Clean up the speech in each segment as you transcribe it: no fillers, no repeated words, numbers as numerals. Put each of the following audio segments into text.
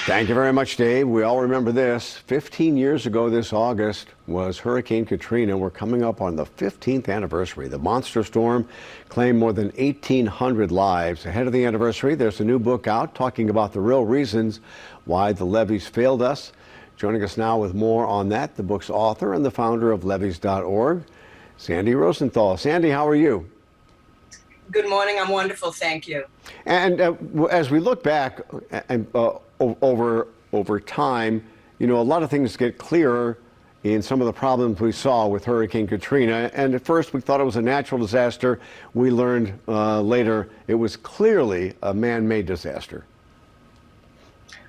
Thank you very much, Dave. We all remember this. 15 years ago this August was Hurricane Katrina. We're coming up on the 15th anniversary. The monster storm claimed more than 1,800 lives. Ahead of the anniversary, there's a new book out talking about the real reasons why the levees failed us. Joining us now with more on that, the book's author and the founder of levees.org, Sandy Rosenthal. Sandy, how are you? Good morning. I'm wonderful. Thank you. And as we look back and over time, you know, a lot of things get clearer in some of the problems we saw with Hurricane Katrina. And at first we thought it was a natural disaster. We learned later it was clearly a man-made disaster.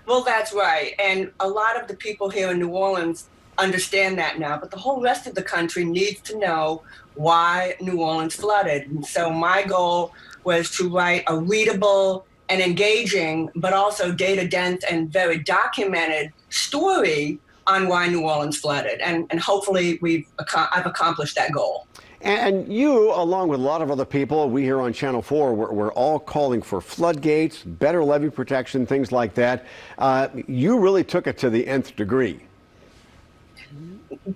Well, that's right. And a lot of the people here in New Orleans understand that now, but the whole rest of the country needs to know why New Orleans flooded. And so my goal was to write a readable and engaging, but also data-dense and very documented story on why New Orleans flooded. And hopefully I've accomplished that goal. And you, along with a lot of other people, we here on Channel 4, we're all calling for floodgates, better levee protection, things like that. You really took it to the nth degree.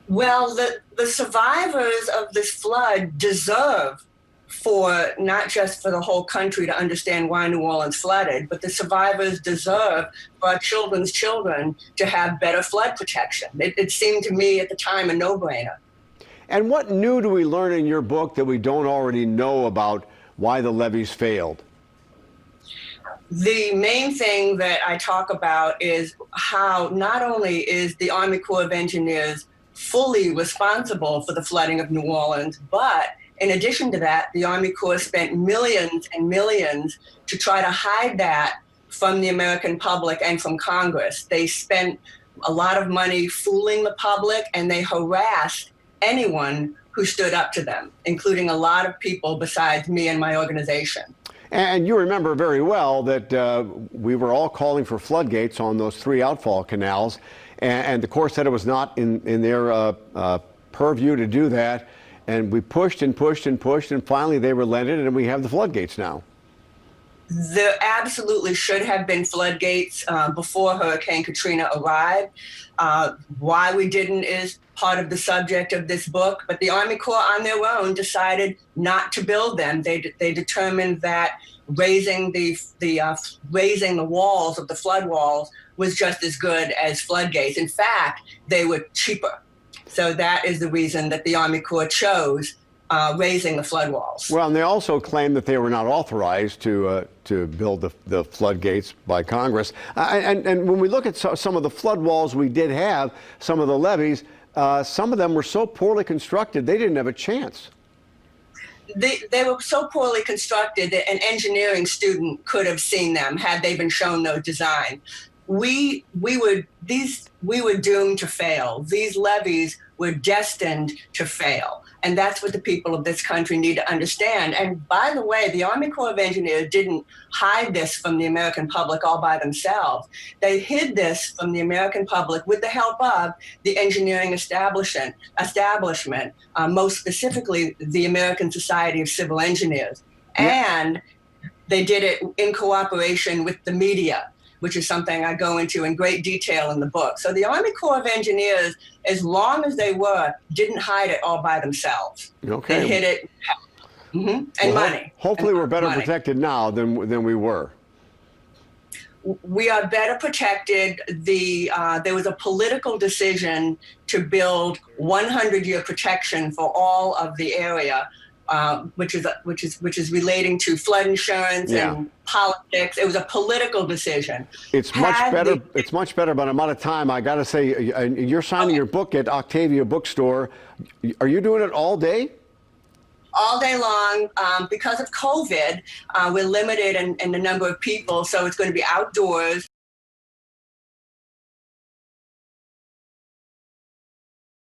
Well, the survivors of this flood deserve for not just for the whole country to understand why New Orleans flooded, but the survivors deserve for our children's children to have better flood protection. It seemed to me at the time a no-brainer. And what new do we learn in your book that we don't already know about why the levees failed? The main thing that I talk about is how not only is the Army Corps of Engineers fully responsible for the flooding of New Orleans, but in addition to that, the Army Corps spent millions and millions to try to hide that from the American public and from Congress. They spent a lot of money fooling the public, and they harassed anyone who stood up to them, including a lot of people besides me and my organization. And you remember very well that we were all calling for floodgates on those 3 outfall canals, and the Corps said it was not in their purview to do that. And we pushed and pushed and pushed, and finally they relented, and we have the floodgates now. There absolutely should have been floodgates before Hurricane Katrina arrived. Why we didn't is part of the subject of this book, but the Army Corps on their own decided not to build them. They determined that raising the walls of the flood walls was just as good as floodgates. In fact, they were cheaper. So that is the reason that the Army Corps chose raising the flood walls. Well, and they also claimed that they were not authorized to build the floodgates by Congress. And when we look at some of the flood walls we did have, some of the levees, some of them were so poorly constructed, they didn't have a chance. They were so poorly constructed that an engineering student could have seen them had they been shown those designs. We were doomed to fail. These levees were destined to fail. And that's what the people of this country need to understand. And by the way, the Army Corps of Engineers didn't hide this from the American public all by themselves. They hid this from the American public with the help of the engineering establishment, most specifically the American Society of Civil Engineers. Yeah. And they did it in cooperation with the media, which is something I go into in great detail in the book. So the Army Corps of Engineers, as long as they were, didn't hide it all by themselves. Okay. They hid it, and money. Hopefully we're better protected now than we were. We are better protected. There was a political decision to build 100-year protection for all of the area, which is relating to flood insurance and politics. It was a political decision. It's much better. It's much better, but I'm out of time. I got to say, you're signing your book at Octavia Bookstore. Are you doing it all day? All day long. Because of COVID, we're limited in the number of people, so it's going to be outdoors.